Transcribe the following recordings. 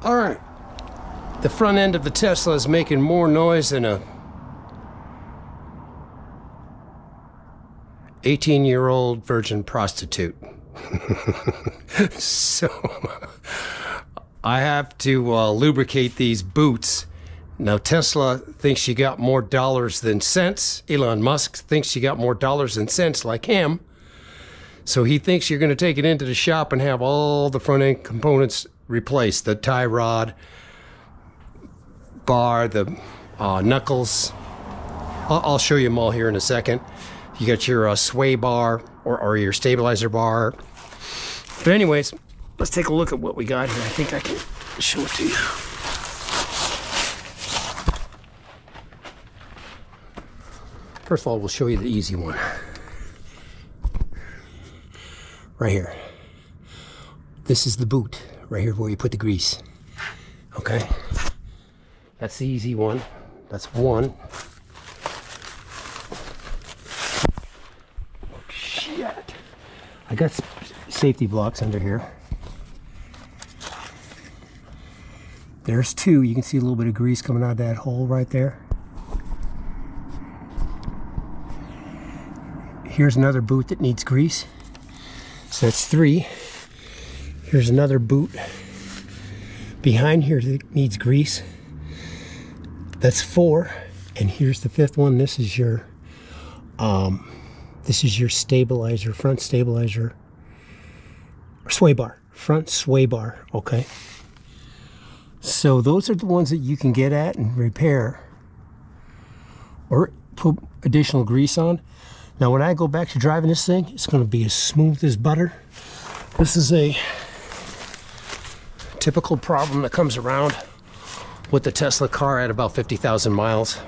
All right. The front end of the Tesla is making more noise than a 18-year-old virgin prostitute. So I have to lubricate these boots. Now Tesla thinks she got more dollars than cents. Elon Musk thinks she got more dollars than cents like him. So he thinks you're going to take it into the shop and have all the front end components replaced. The tie rod, bar, the knuckles. I'll show you them all here in a second. You got your sway bar or your stabilizer bar. But anyways, let's take a look at what we got here. I think I can show it to you. First of all, we'll show you the easy one. Right here. This is the boot. Right here where you put the grease. Okay? That's the easy one. That's one. Oh, shit. I got safety blocks under here. There's two. You can see a little bit of grease coming out of that hole right there. Here's another boot that needs grease. So that's three. Here's another boot behind here that needs grease. That's four. And here's the fifth one. This is your stabilizer, front stabilizer, or sway bar, front sway bar. Okay. So those are the ones that you can get at and repair or put additional grease on. Now when I go back to driving this thing, it's going to be as smooth as butter. This is a typical problem that comes around with the Tesla car at about 50,000 miles.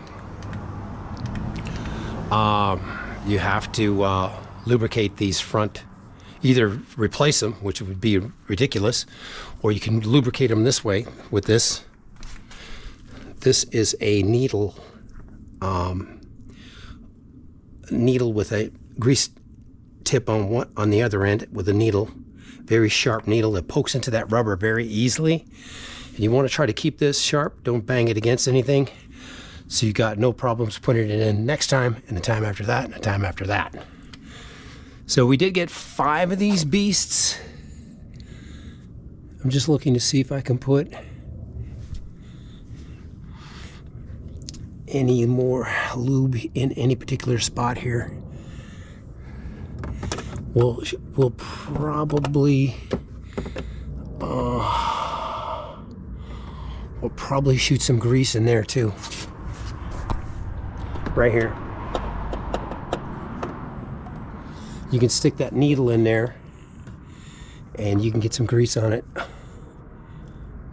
You have to lubricate these front, either replace them, which would be ridiculous, or you can lubricate them this way with this. This is a needle with a grease tip on the other end with a needle, very sharp needle that pokes into that rubber very easily. And you want to try to keep this sharp. Don't bang it against anything. So you got no problems putting it in next time, and the time after that, and the time after that. So we did get 5 of these beasts. I'm just looking to see if I can put any more lube in any particular spot here. We'll probably shoot some grease in there too. Right here. You can stick that needle in there and you can get some grease on it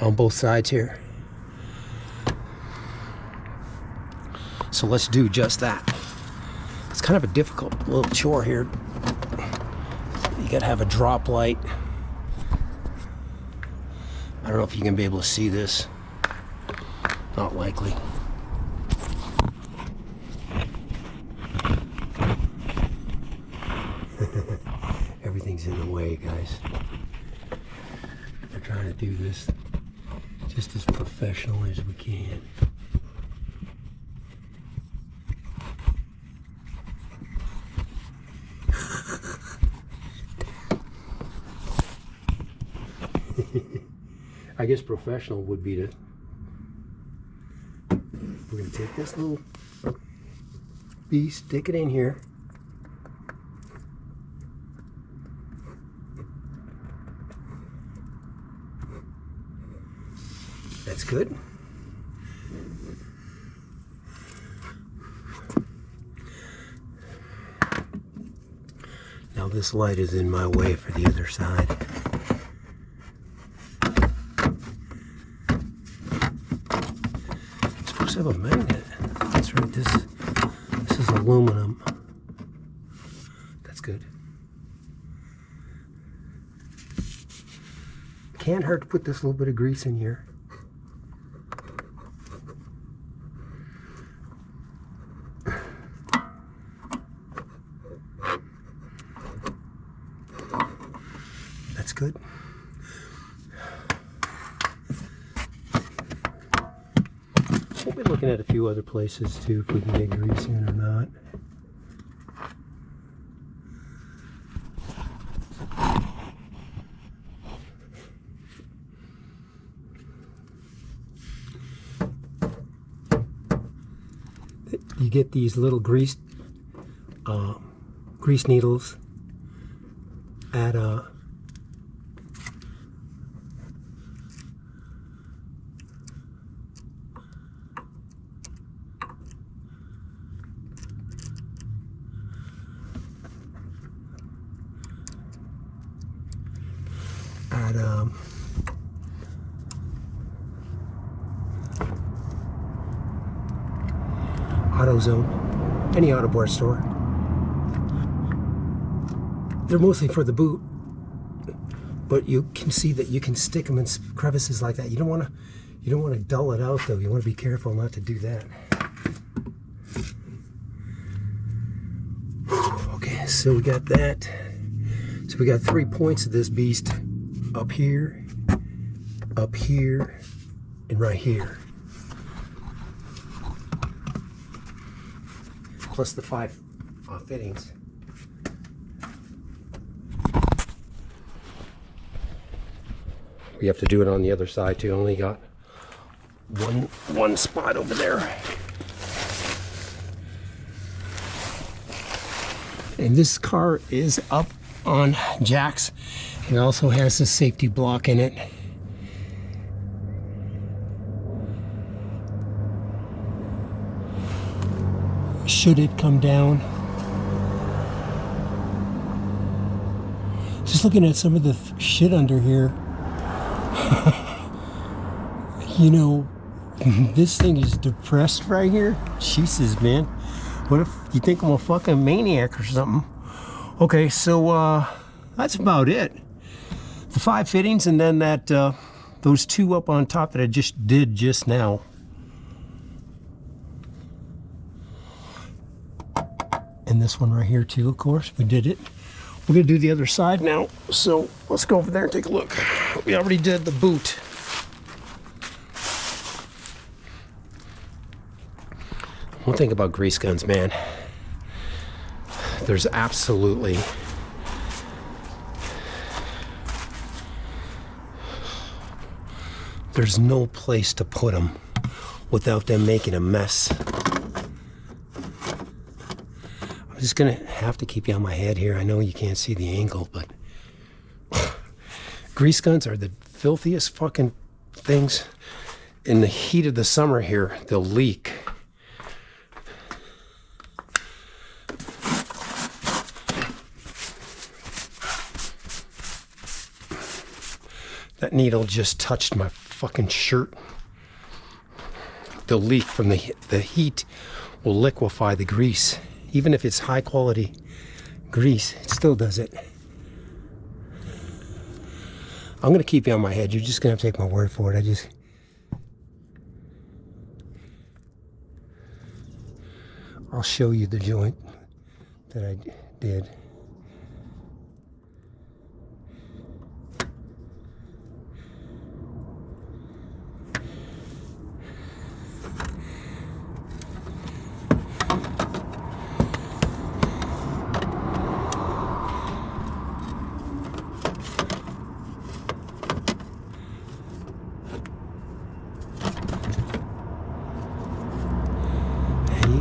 on both sides here. So let's do just that. It's kind of a difficult little chore here. You gotta have a drop light. I don't know if you can be able to see this. Not likely. Everything's in the way, guys. We're trying to do this just as professional as we can. I guess professional would be to, we're going to take this little piece, stick it in here. That's good. Now this light is in my way for the other side. It's supposed to have a magnet. That's right, this is aluminum. That's good. Can't hurt to put this little bit of grease in here. That's good. We'll be looking at a few other places too, if we can get grease in or not. You get these little grease needles at AutoZone, any auto board store. They're mostly for the boot, but you can see that you can stick them in crevices like that. You don't want to dull it out though. You want to be careful not to do that. Okay, so we got that. So we got 3 points of this beast: up here, and right here. Plus the 5 fittings. We have to do it on the other side too. Only got one spot over there. And this car is up on jacks. It also has a safety block in it. Should it come down. Just looking at some of the shit under here. You know, this thing is depressed right here. Jesus, man. What if you think I'm a fucking maniac or something? Okay, so that's about it. The 5 fittings and then that those 2 up on top that I just did just now. And this one right here too, of course. We did it. We're gonna do the other side now. So let's go over there and take a look. We already did the boot. One thing about grease guns, man, there's absolutely no place to put them without them making a mess. I'm just gonna have to keep you on my head here. I know you can't see the angle, but grease guns are the filthiest fucking things. In the heat of the summer here, they'll leak. That needle just touched my fucking shirt. The leak from the heat will liquefy the grease. Even if it's high quality grease, it still does it. I'm gonna keep you on my head. You're just gonna have to take my word for it. I'll show you the joint that I did. You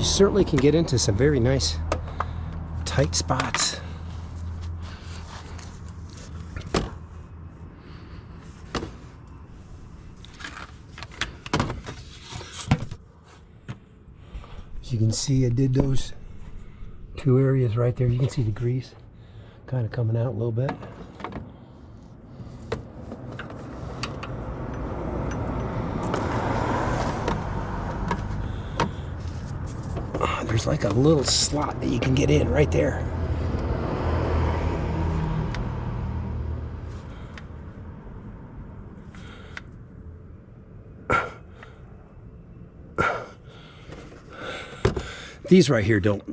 certainly can get into some very nice tight spots. As you can see, I did those 2 areas right there. You can see the grease kind of coming out a little bit. There's like a little slot that you can get in right there. These right here don't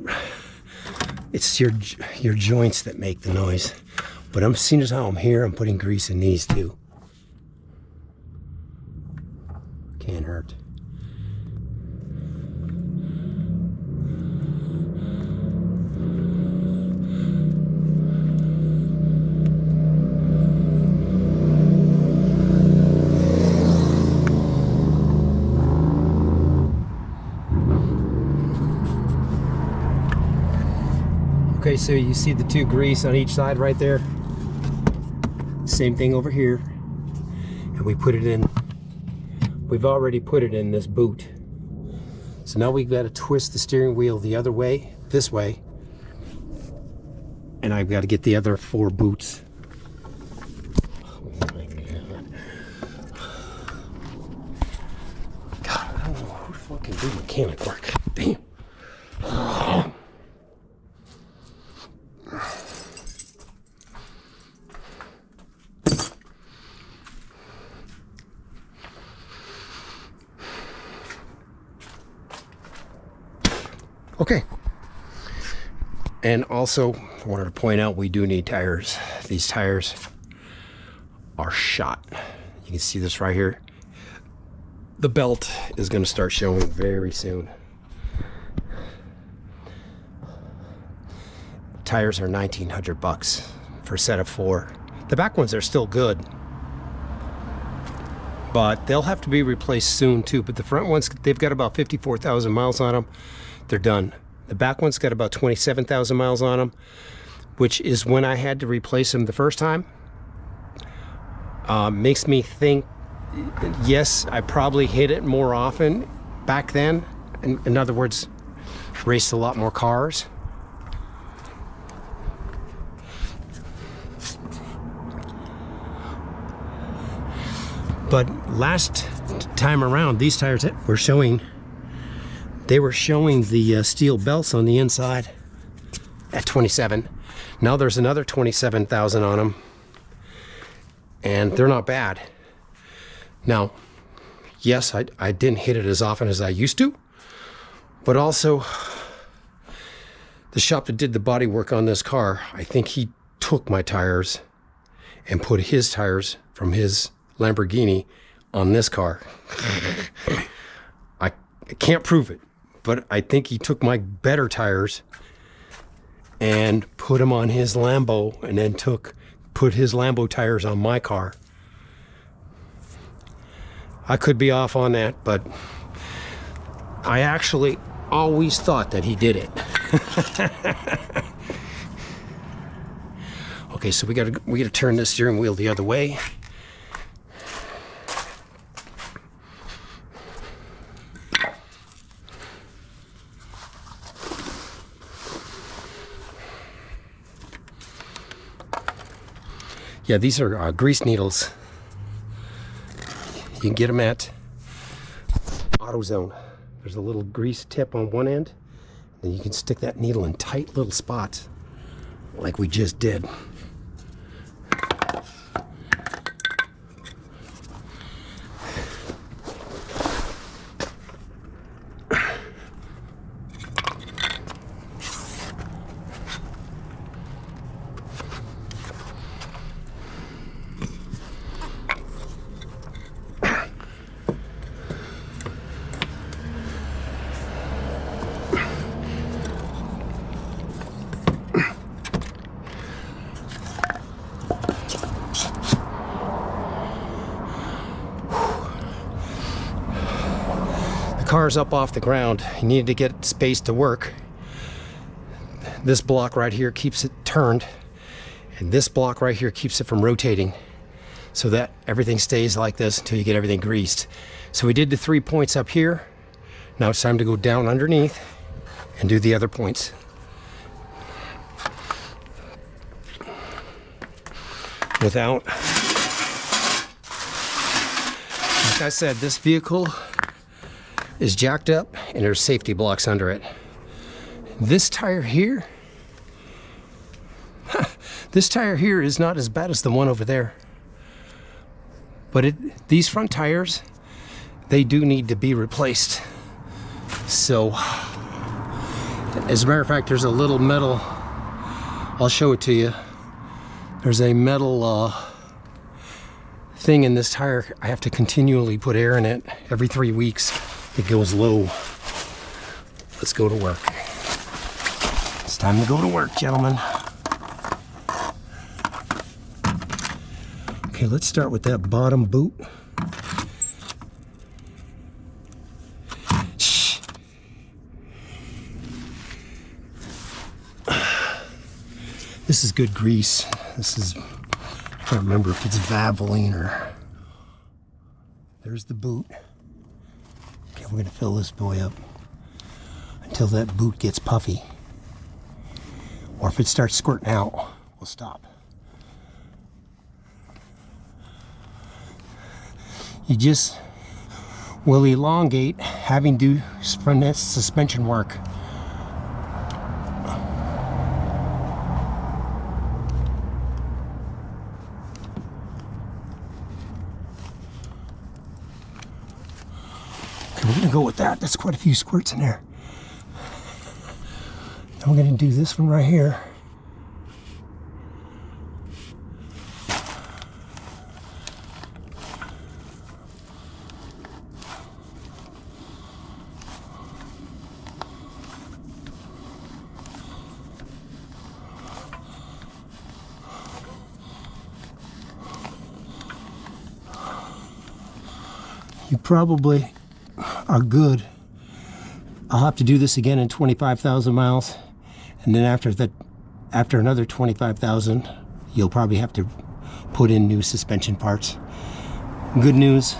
It's your joints that make the noise. But I'm seeing as how I'm here, I'm putting grease in these too. Can't hurt. Okay, so you see the two grease on each side right there. Same thing over here. And we put it in, we've already put it in this boot. So now we've got to twist the steering wheel the other way, this way. And I've got to get the other 4 boots. Oh my God. God, I don't know who fucking do mechanic work. Damn. Okay, and also I wanted to point out we do need tires. These tires are shot. You can see this right here. The belt is going to start showing very soon. Tires are $1,900 for a set of 4. The back ones are still good, but they'll have to be replaced soon too. But the front ones, they've got about 54,000 miles on them. They're done. The back one's got about 27,000 miles on them, which is when I had to replace them the first time. Makes me think, yes, I probably hit it more often back then. In other words, raced a lot more cars. But last time around, these tires were showing, they were showing the steel belts on the inside at 27. Now there's another 27,000 on them, and they're not bad. Now, yes, I didn't hit it as often as I used to, but also the shop that did the body work on this car, I think he took my tires and put his tires from his Lamborghini on this car. I can't prove it, but I think he took my better tires and put them on his Lambo, and then put his Lambo tires on my car. I could be off on that, but I actually always thought that he did it. Okay, so we gotta turn this steering wheel the other way. Yeah, these are grease needles. You can get them at AutoZone. There's a little grease tip on one end, and you can stick that needle in tight little spots, like we just did. Car's up off the ground. You needed to get space to work. This block right here keeps it turned, and this block right here keeps it from rotating, so that everything stays like this until you get everything greased. So we did the 3 points up here. Now it's time to go down underneath and do the other points. Without, like I said, this vehicle is jacked up and there's safety blocks under it. This tire here, this tire here is not as bad as the one over there. But these front tires, they do need to be replaced. So, as a matter of fact, there's a little metal I'll show it to you. There's a metal thing in this tire. I have to continually put air in it. Every 3 weeks it goes low. Let's go to work. It's time to go to work, gentlemen. Okay, let's start with that bottom boot. This is good grease. This is, I can't remember if it's Valvoline or... There's the boot. Okay, we're gonna fill this boy up until that boot gets puffy. Or if it starts squirting out, we'll stop. You just will elongate having to do front suspension work. We're gonna go with that. That's quite a few squirts in there. Then we're gonna do this one right here. You probably are good. I'll have to do this again in 25,000 miles, and then after another 25,000, you'll probably have to put in new suspension parts. Good news,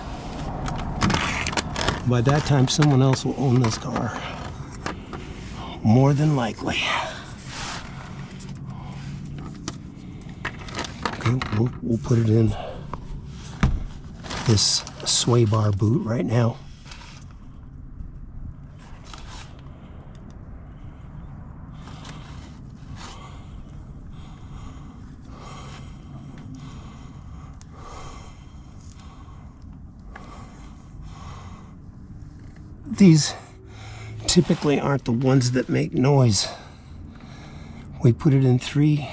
by that time someone else will own this car, more than likely. Okay, we'll put it in this sway bar boot right now. These typically aren't the ones that make noise. We put it in 3.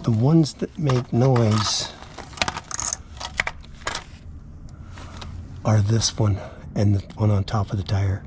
The ones that make noise are this one and the one on top of the tire.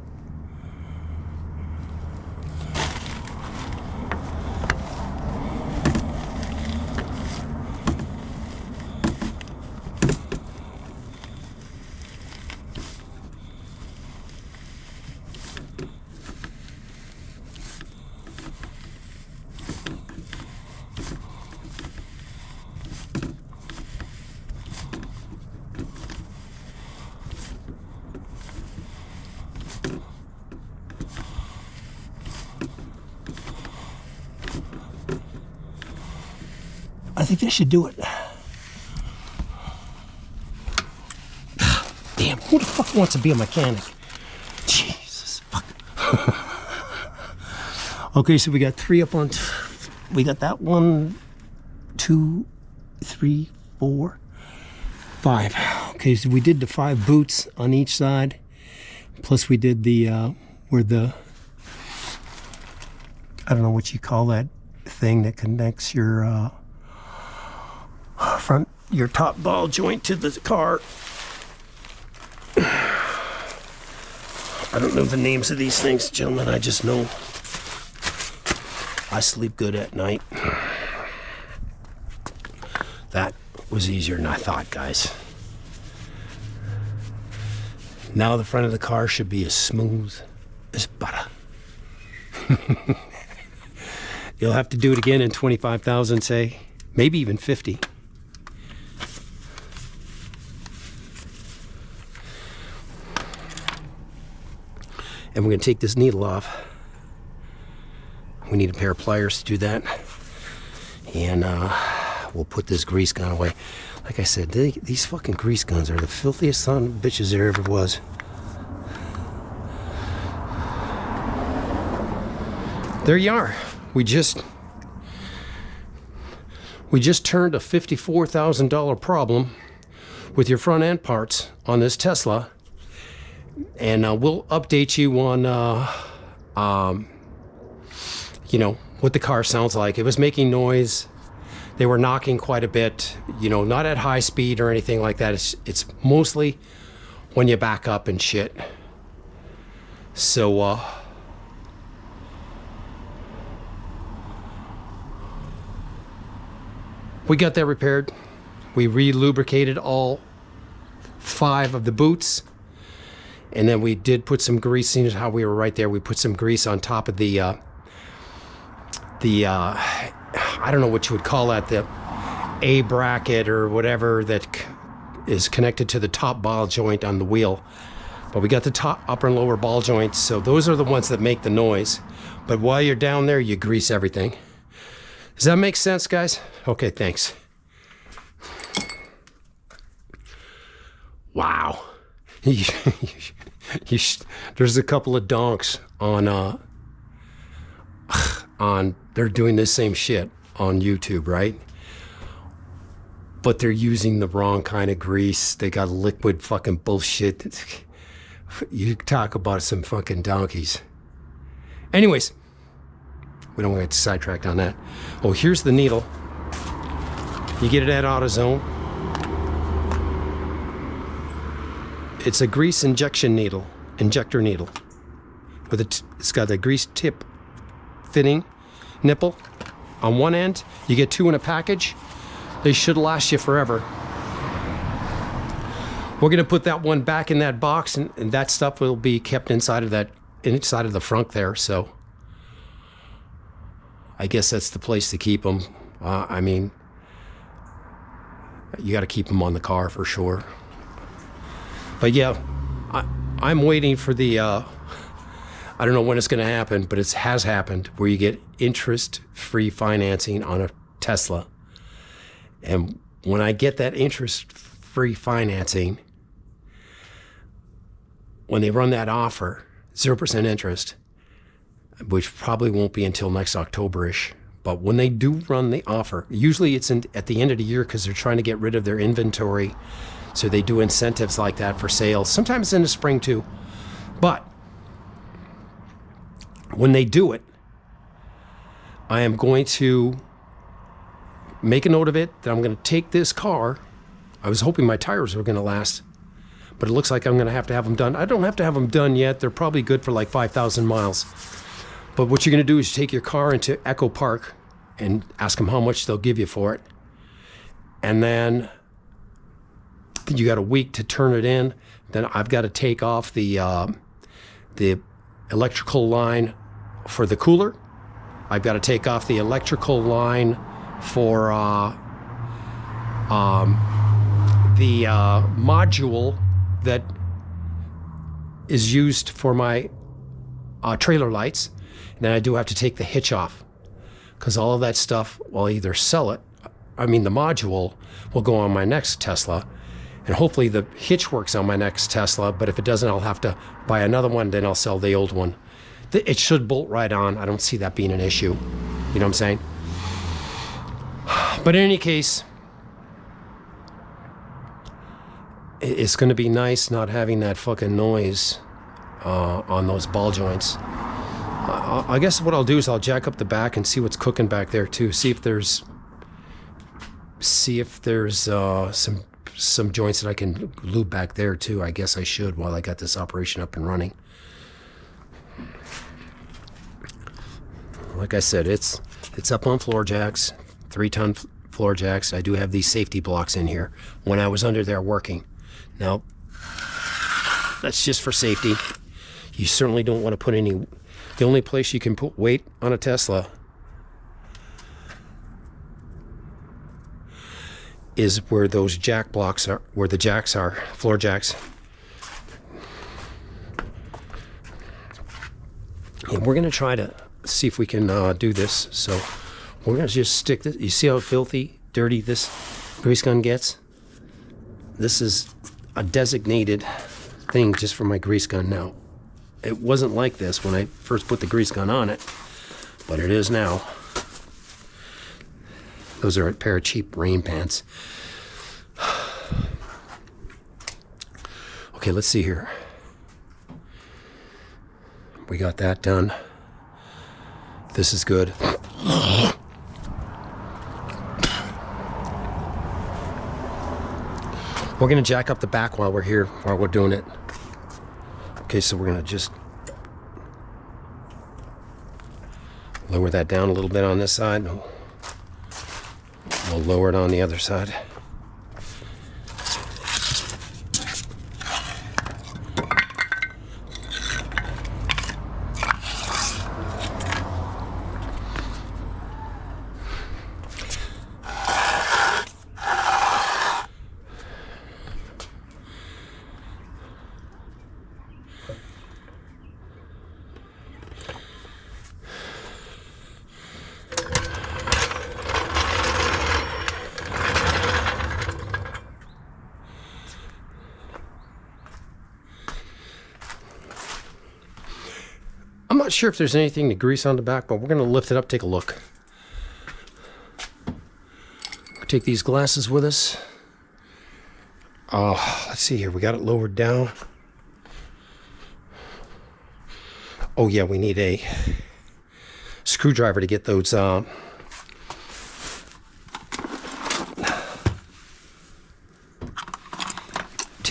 I think that should do it. Damn, who the fuck wants to be a mechanic? Jesus, fuck. Okay, so we got 3 up on, we got that 1, 2, 3, 4, 5. Okay, so we did the 5 boots on each side. Plus we did the, where the, I don't know what you call that thing that connects your, your top ball joint to the car. I don't know the names of these things, gentlemen. I just know I sleep good at night. That was easier than I thought, guys. Now the front of the car should be as smooth as butter. You'll have to do it again in 25,000, say, maybe even 50. And we're going to take this needle off. We need a pair of pliers to do that. And we'll put this grease gun away. Like I said, these fucking grease guns are the filthiest son of bitches there ever was. There you are. We just turned a $54,000 problem with your front end parts on this Tesla. And we'll update you on you know, what the car sounds like. It was making noise. They were knocking quite a bit, you know, not at high speed or anything like that. It's mostly when you back up and shit. So, we got that repaired. We re-lubricated all 5 of the boots. And then we did put some grease, seeing as how we were right there, we put some grease on top of the I don't know what you would call that, the A bracket or whatever that is connected to the top ball joint on the wheel. But we got the top, upper and lower ball joints, so those are the ones that make the noise. But while you're down there, you grease everything. Does that make sense, guys? Okay, thanks. Wow. There's a couple of donks on they're doing the same shit on YouTube, right? But they're using the wrong kind of grease. They got liquid fucking bullshit. You talk about some fucking donkeys. Anyways, we don't want to get sidetracked on that. Oh, here's the needle. You get it at AutoZone. It's a grease injector needle, with it's got a grease tip fitting nipple on one end. You get 2 in a package. They should last you forever. We're gonna put that one back in that box, and that stuff will be kept inside of the frunk there. So I guess that's the place to keep them. I mean, you got to keep them on the car for sure. But yeah, I'm waiting for the, I don't know when it's going to happen, but it has happened, where you get interest-free financing on a Tesla. And when I get that interest-free financing, when they run that offer, 0% interest, which probably won't be until next October-ish, but when they do run the offer, usually it's at the end of the year because they're trying to get rid of their inventory. So they do incentives like that for sales, sometimes in the spring too. But when they do it, I am going to make a note of it that I'm going to take this car. I was hoping my tires were going to last, but it looks like I'm going to have them done. I don't have to have them done yet. They're probably good for like 5,000 miles. But what you're going to do is take your car into Echo Park and ask them how much they'll give you for it. And then you got a week to turn it in. Then I've got to take off the electrical line for the cooler. I've got to take off the electrical line for the module that is used for my trailer lights. And then I do have to take the hitch off, because all of that stuff, well, I'll either sell it, the module will go on my next Tesla, and hopefully the hitch works on my next Tesla, but if it doesn't, I'll have to buy another one, then I'll sell the old one. It should bolt right on. I don't see that being an issue. You know what I'm saying? But in any case, it's going to be nice not having that fucking noise on those ball joints. I guess what I'll do is I'll jack up the back and see what's cooking back there too. See if there's some joints that I can lube back there too. I guess I should while I got this operation up and running. Like I said, it's up on floor jacks, 3-ton floor jacks. I do have these safety blocks in here when I was under there working. Now, that's just for safety. You certainly don't want to put any... The only place you can put weight on a Tesla is where those jack blocks are, where the jacks are, floor jacks. And we're going to try to see if we can do this. So we're going to just stick this. You see how filthy, dirty this grease gun gets? This is a designated thing just for my grease gun now. It wasn't like this when I first put the grease gun on it, but it is now. Those are a pair of cheap rain pants. Okay, let's see here. We got that done. This is good. We're gonna jack up the back while we're here, while we're doing it. Okay, so we're gonna just lower that down a little bit on this side. We'll lower it on the other side. I'm not sure if there's anything to grease on the back, but we're going to lift it up, take a look. Take these glasses with us. Oh, let's see here. We got it lowered down. Oh yeah, we need a screwdriver to get those to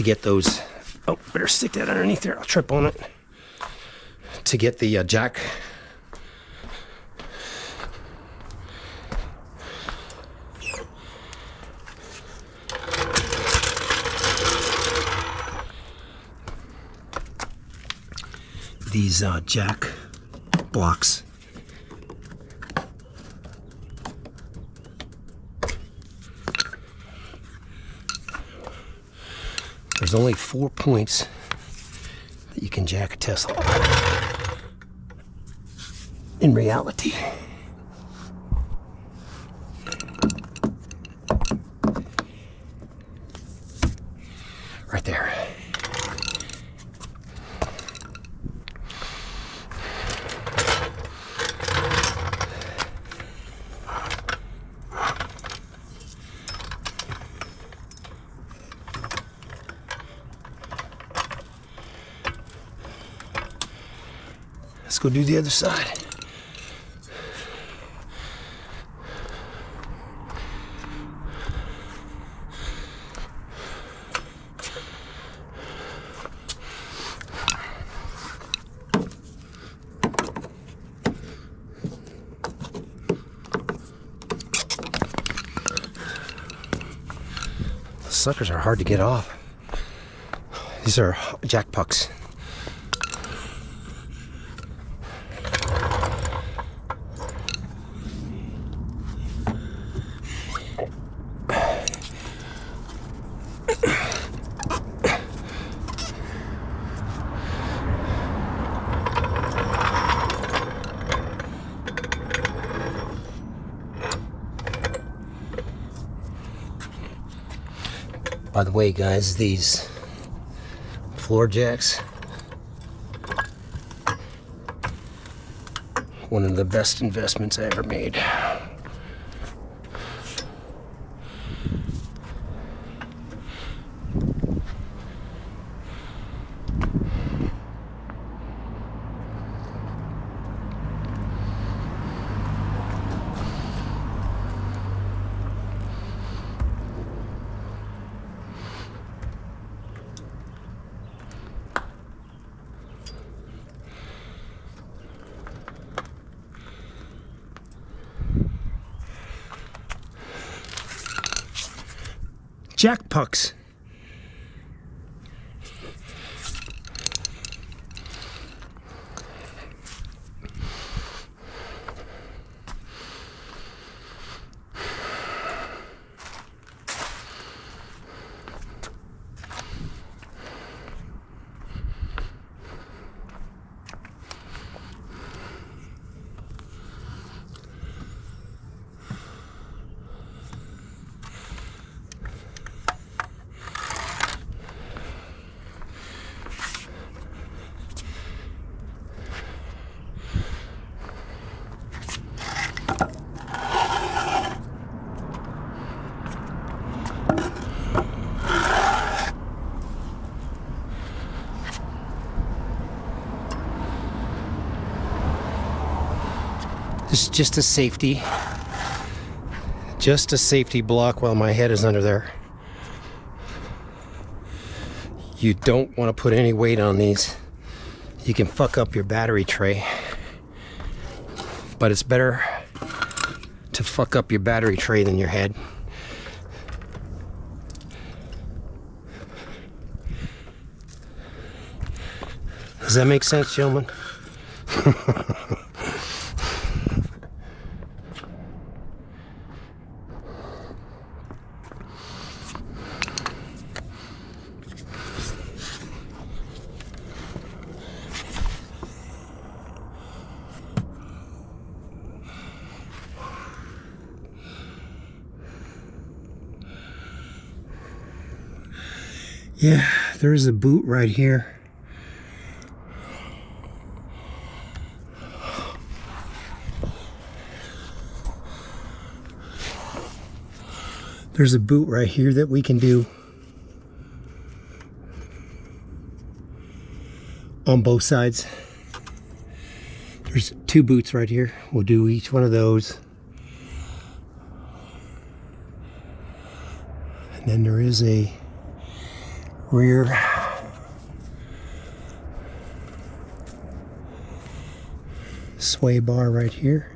get those. Oh, better stick that underneath there. I'll trip on it. To get the jack. These jack blocks. There's only 4 points that you can jack a Tesla. In reality. Right there. Let's go do the other side. Suckers are hard to get off. These are jack pucks. By the way, guys, these floor jacks, one of the best investments I ever made. Jack pucks. This is just a safety block while my head is under there. You don't want to put any weight on these. You can fuck up your battery tray, but it's better to fuck up your battery tray than your head. Does that make sense, gentlemen? Yeah, there's a boot right here. There's a boot right here that we can do on both sides. There's 2 boots right here. We'll do each one of those. And then there is a rear sway bar right here.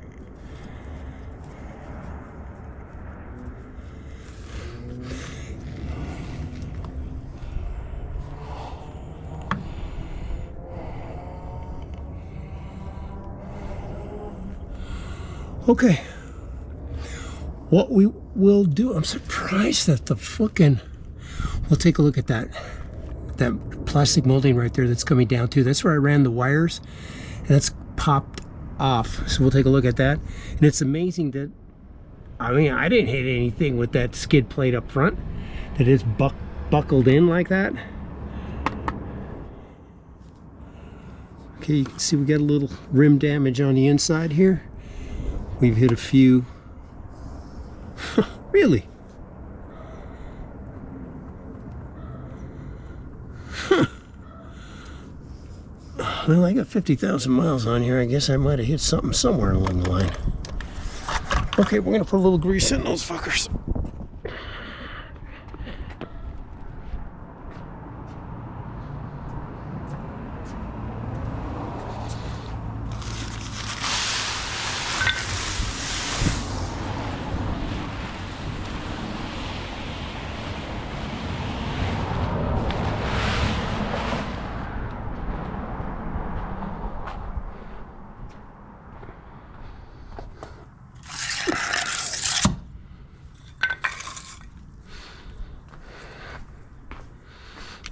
Okay, what we will do, I'm surprised that the fucking, we'll take a look at that plastic molding right there that's coming down too. That's where I ran the wires, and that's popped off. So we'll take a look at that. And it's amazing that, I mean, I didn't hit anything with that skid plate up front, that is buckled in like that. Okay, you can see we got a little rim damage on the inside here. We've hit a few. Really? Huh. Well, I got 50,000 miles on here. I guess I might have hit something somewhere along the line. Okay, we're gonna put a little grease in those fuckers.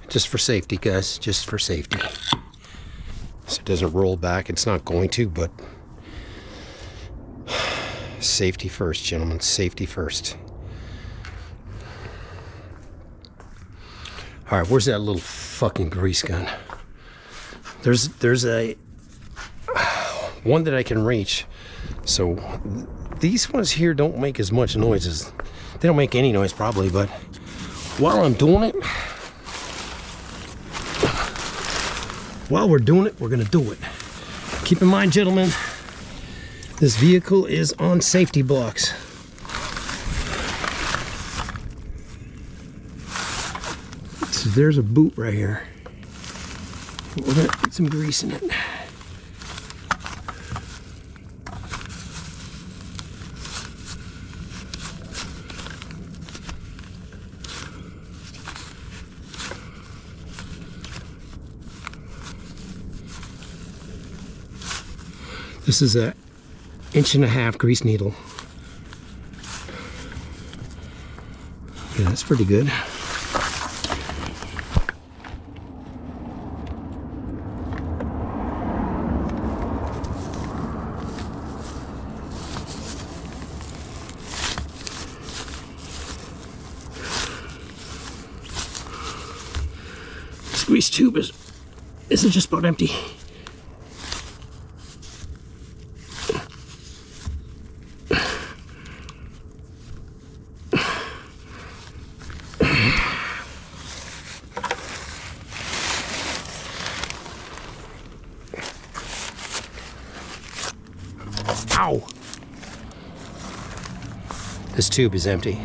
Just for safety, guys, just for safety. So it doesn't roll back. It's not going to, but safety first, gentlemen, safety first. All right, where's that little fucking grease gun? There's a one that I can reach. So these ones here don't make as much noise as, they don't make any noise probably, but while I'm doing it, while we're doing it, we're gonna do it. Keep in mind, gentlemen, this vehicle is on safety blocks. So there's a boot right here. We're gonna put some grease in it. This is a 1.5-inch grease needle. Yeah, that's pretty good. This grease tube isn't just about empty. Ow! This tube is empty.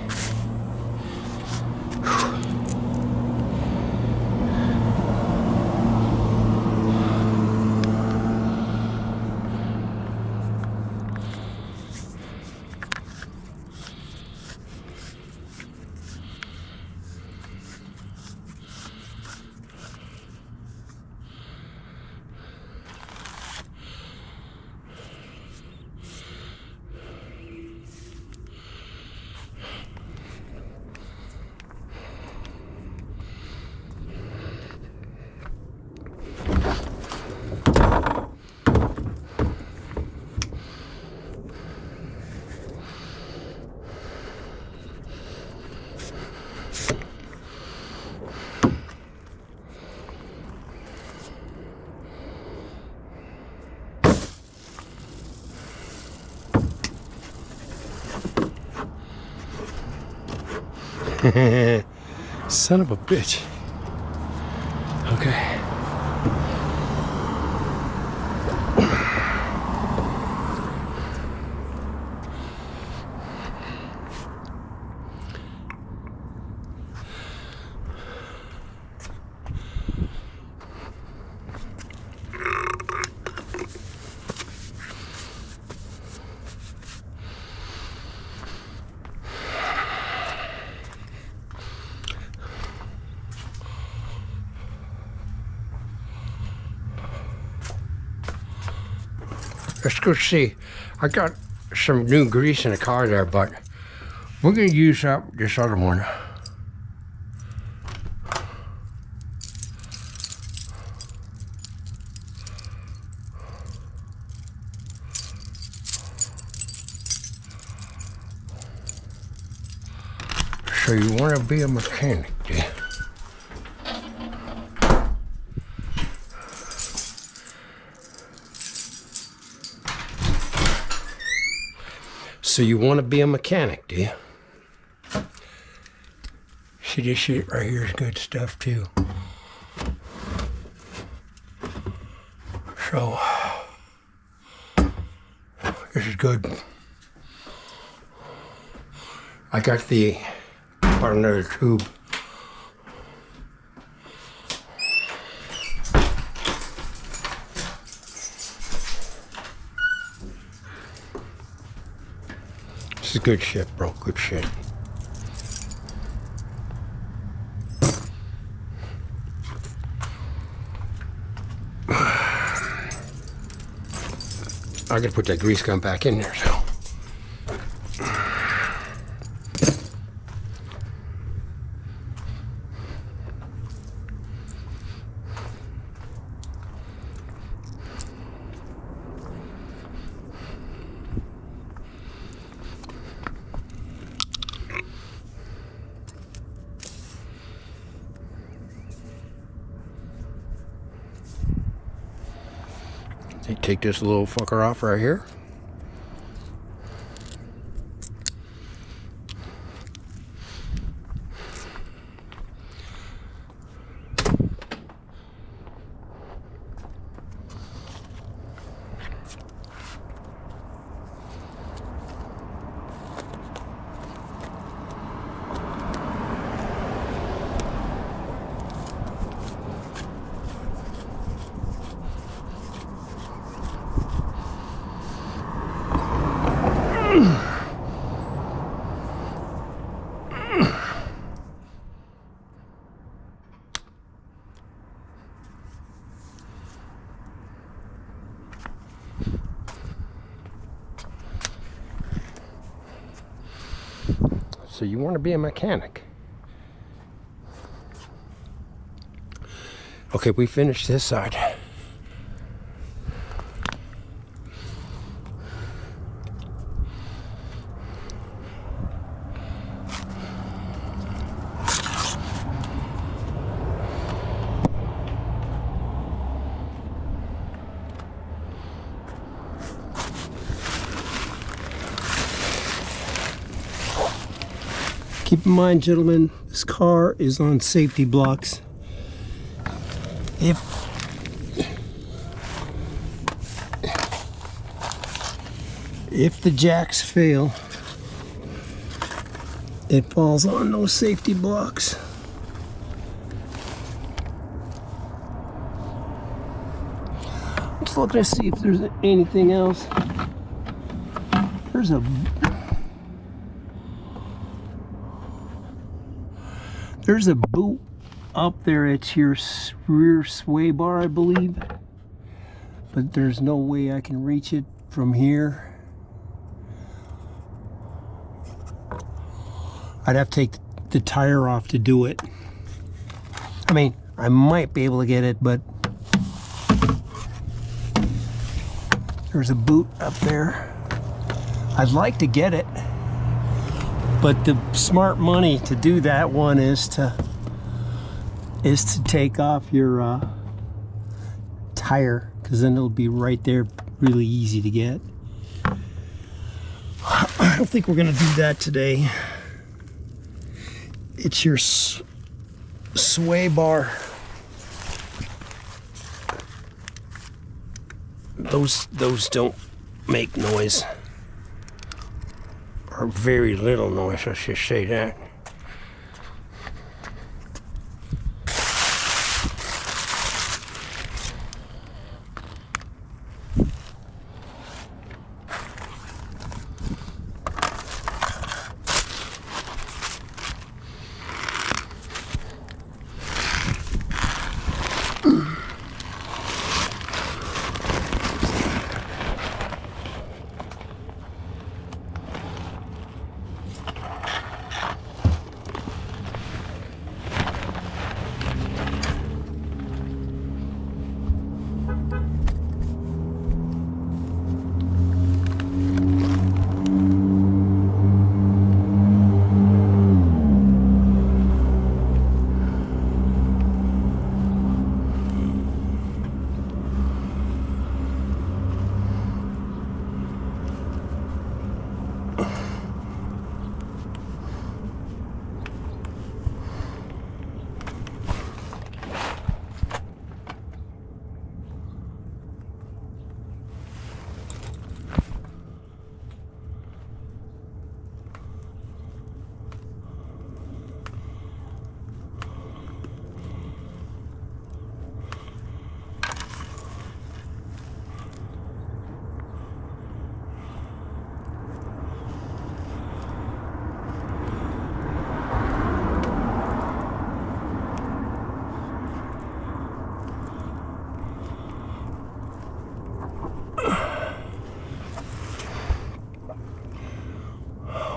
Son of a bitch. Okay. Let's go see. I got some new grease in the car there, but we're gonna use up this other one. So you want to be a mechanic, do you? So you want to be a mechanic, do you? See, this shit right here is good stuff too. So this is good. I got the part of another tube. This is good shit, bro. Good shit. I gotta put that grease gun back in there, so. Take this little fucker off right here. So you want to be a mechanic. Okay, we finished this side. Keep in mind, gentlemen, this car is on safety blocks. If the jacks fail, it falls on those safety blocks. Just looking to see if there's anything else. There's a boot up there at your rear sway bar, I believe, but there's no way I can reach it from here. I'd have to take the tire off to do it. I mean, I might be able to get it, but there's a boot up there. I'd like to get it, but the smart money to do that one is to take off your tire, because then it'll be right there, really easy to get. I don't think we're gonna do that today. It's your sway bar. Those don't make noise, or very little noise, I should say that.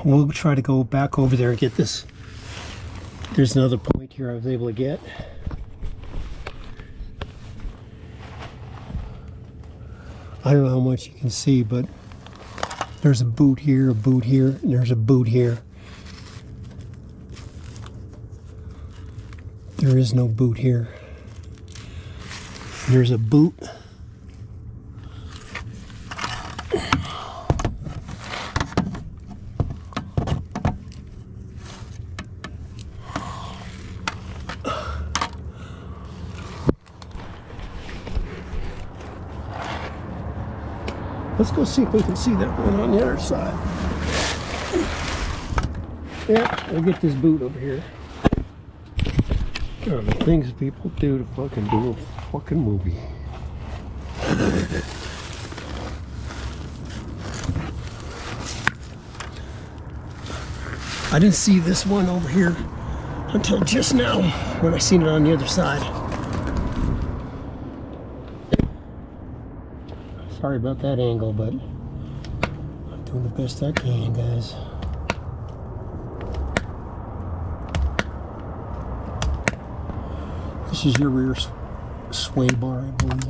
We'll try to go back over there and get this. There's another point here I was able to get. I don't know how much you can see, but there's a boot here, and there's a boot here. There is no boot here. There's a boot. Let's go see if we can see that one on the other side. Yeah, we'll get this boot over here. The things people do to fucking do a fucking movie. I didn't see this one over here until just now when I seen it on the other side. Sorry about that angle, but I'm doing the best I can, guys. This is your rear sway bar, I believe.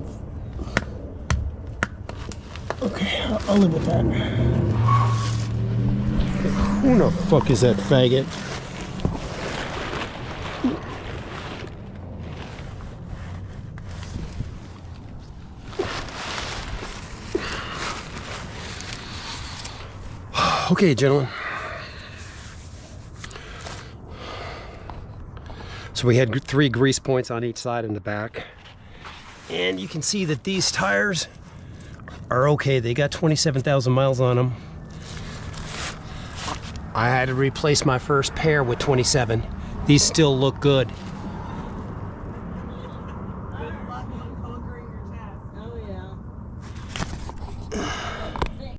Okay, I'll live with that. Who the fuck is that faggot? Okay, gentlemen. So we had 3 grease points on each side in the back. And you can see that these tires are okay. They got 27,000 miles on them. I had to replace my first pair with 27. These still look good.